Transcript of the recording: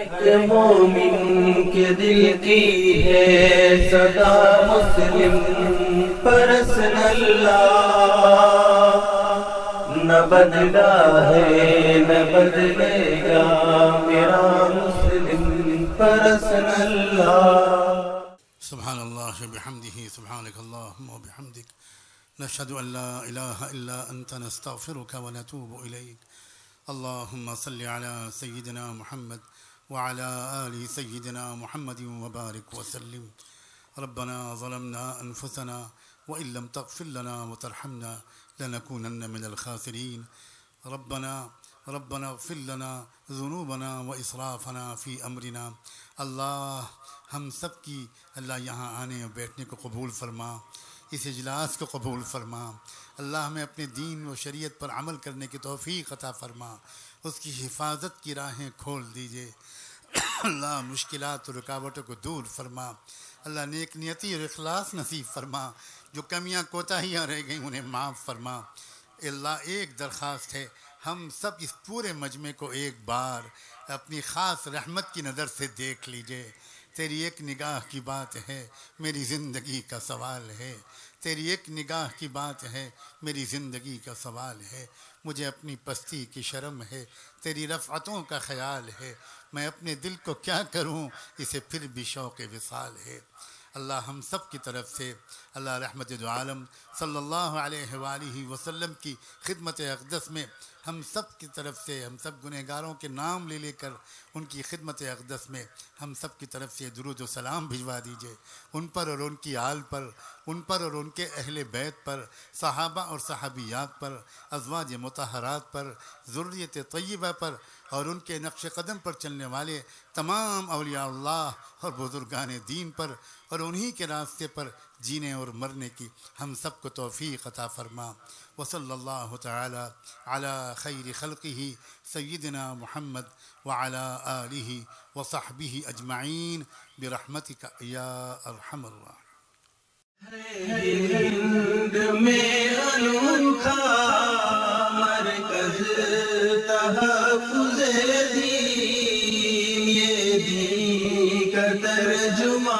ایک مومن کے دل کی ہے صدا مسلم پرسن اللہ، نہ بدلا ہے نہ بدلے گا میرا مسلم پرسن اللہ۔ سبحان اللہ بحمدہ سبحانک اللہم وبحمدک نشہد ان لا الہ الا انت نستغفرک ونتوب الیک۔ اللہم صلی علی سیدنا محمد وعلی آل سیدنا محمد وبارک وسلم۔ ربنا ظلمنا انفسنا وان لم تغفر لنا وترحمنا لنکونن من الخاسرین۔ ربنا اغفر لنا ذنوبنا واسرافنا فی امرنا۔ اللہ ہم سب کی اللہ یہاں آنے اور بیٹھنے کو قبول فرما، اس اجلاس کو قبول فرما۔ اللہ ہمیں اپنے دین و شریعت پر عمل کرنے کی توفیق عطا فرما، اس کی حفاظت کی راہیں کھول دیجئے۔ اللہ مشکلات و رکاوٹوں کو دور فرما، اللہ نیک نیتی اور اخلاص نصیب فرما، جو کمیاں کوتاہیاں رہ گئیں انہیں معاف فرما۔ اللہ ایک درخواست ہے، ہم سب اس پورے مجمع کو ایک بار اپنی خاص رحمت کی نظر سے دیکھ لیجئے۔ تیری ایک نگاہ کی بات ہے میری زندگی کا سوال ہے، تیری ایک نگاہ کی بات ہے میری زندگی کا سوال ہے۔ مجھے اپنی پستی کی شرم ہے، تیری رفعتوں کا خیال ہے، میں اپنے دل کو کیا کروں اسے پھر بھی شوق وصال ہے۔ اللہ ہم سب کی طرف سے اللہ رحمت دو عالم صلی اللہ علیہ وآلہ وسلم کی خدمت اقدس میں ہم سب کی طرف سے، ہم سب گنہگاروں کے نام لے کر ان کی خدمت اقدس میں ہم سب کی طرف سے درود و سلام بھجوا دیجئے، ان پر اور ان کی آل پر، ان پر اور ان کے اہل بیت پر، صحابہ اور صحابیات پر، ازواج مطہرات پر، ذریت طیبہ پر، اور ان کے نقش قدم پر چلنے والے تمام اولیاء اللہ اور بزرگان دین پر، اور انہی کے راستے پر جینے اور مرنے کی ہم سب کو توفیق عطا فرما۔ وصلی اللہ تعالی علی خیر خلقہ سیدنا محمد وعلی آلہ وصحبہ اجمعین برحمتک یا ارحم الراحمین۔ ہند میں انوکھا مرکز تحفظ دین، یہ دین کا ترجمہ